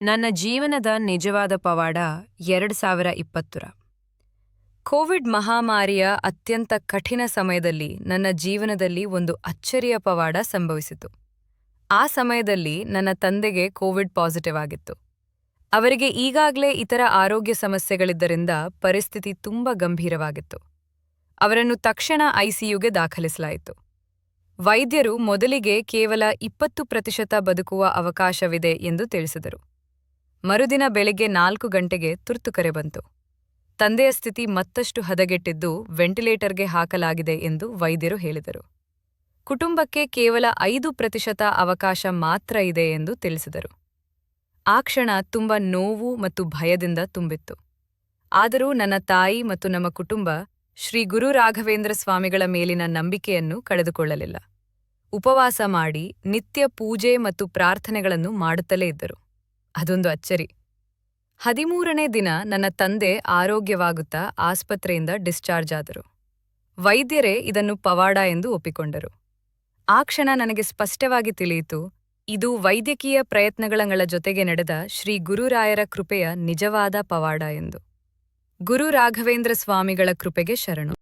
ನನ್ನ ಜೀವನದ ನಿಜವಾದ ಪವಾಡ 2020ರ ಕೋವಿಡ್ ಮಹಾಮಾರಿಯ ಅತ್ಯಂತ ಕಠಿಣ ಸಮಯದಲ್ಲಿ ನನ್ನ ಜೀವನದಲ್ಲಿ ಒಂದು ಅಚ್ಚರಿಯ ಪವಾಡ ಸಂಭವಿಸಿತು. ಆ ಸಮಯದಲ್ಲಿ ನನ್ನ ತಂದೆಗೆ ಕೋವಿಡ್ ಪಾಸಿಟಿವ್ ಆಗಿತ್ತು. ಅವರಿಗೆ ಈಗಾಗಲೇ ಇತರ ಆರೋಗ್ಯ ಸಮಸ್ಯೆಗಳಿದ್ದರಿಂದ ಪರಿಸ್ಥಿತಿ ತುಂಬಾ ಗಂಭೀರವಾಗಿತ್ತು. ಅವರನ್ನು ತಕ್ಷಣ ಐಸಿಯುಗೆ ದಾಖಲಿಸಲಾಯಿತು. ವೈದ್ಯರು ಮೊದಲಿಗೆ ಕೇವಲ 20% ಬದುಕುವ ಅವಕಾಶವಿದೆ ಎಂದು ತಿಳಿಸಿದರು. ಮರುದಿನ ಬೆಳಿಗ್ಗೆ 4 ಗಂಟೆಗೆ ತುರ್ತು ಕರೆ ಬಂತು. ತಂದೆಯ ಸ್ಥಿತಿ ಮತ್ತಷ್ಟು ಹದಗೆಟ್ಟಿದ್ದು ವೆಂಟಿಲೇಟರ್ಗೆ ಹಾಕಲಾಗಿದೆ ಎಂದು ವೈದ್ಯರು ಹೇಳಿದರು. ಕುಟುಂಬಕ್ಕೆ ಕೇವಲ 5% ಅವಕಾಶ ಮಾತ್ರ ಇದೆ ಎಂದು ತಿಳಿಸಿದರು. ಆ ಕ್ಷಣ ತುಂಬ ನೋವು ಮತ್ತು ಭಯದಿಂದ ತುಂಬಿತ್ತು. ಆದರೂ ನನ್ನ ತಾಯಿ ಮತ್ತು ನಮ್ಮ ಕುಟುಂಬ ಶ್ರೀ ಗುರು ರಾಘವೇಂದ್ರ ಸ್ವಾಮಿಗಳ ಮೇಲಿನ ನಂಬಿಕೆಯನ್ನು ಕಳೆದುಕೊಳ್ಳಲಿಲ್ಲ. ಉಪವಾಸ ಮಾಡಿ ನಿತ್ಯ ಪೂಜೆ ಮತ್ತು ಪ್ರಾರ್ಥನೆಗಳನ್ನು ಮಾಡುತ್ತಲೇ ಇದ್ದರು. ಅದೊಂದು ಅಚ್ಚರಿ. 13ನೇ ದಿನ ನನ್ನ ತಂದೆ ಆರೋಗ್ಯವಾಗುತ್ತಾ ಆಸ್ಪತ್ರೆಯಿಂದ ಡಿಸ್ಚಾರ್ಜ್ ಆದರು. ವೈದ್ಯರೇ ಇದನ್ನು ಪವಾಡ ಎಂದು ಒಪ್ಪಿಕೊಂಡರು. ಆ ಕ್ಷಣ ನನಗೆ ಸ್ಪಷ್ಟವಾಗಿ ತಿಳಿಯಿತು, ಇದು ವೈದ್ಯಕೀಯ ಪ್ರಯತ್ನಗಳ ಜೊತೆಗೆ ನಡೆದ ಶ್ರೀ ಗುರುರಾಯರ ಕೃಪೆಯ ನಿಜವಾದ ಪವಾಡ ಎಂದು. ಗುರು ರಾಘವೇಂದ್ರ ಸ್ವಾಮಿಗಳ ಕೃಪೆಗೆ ಶರಣು.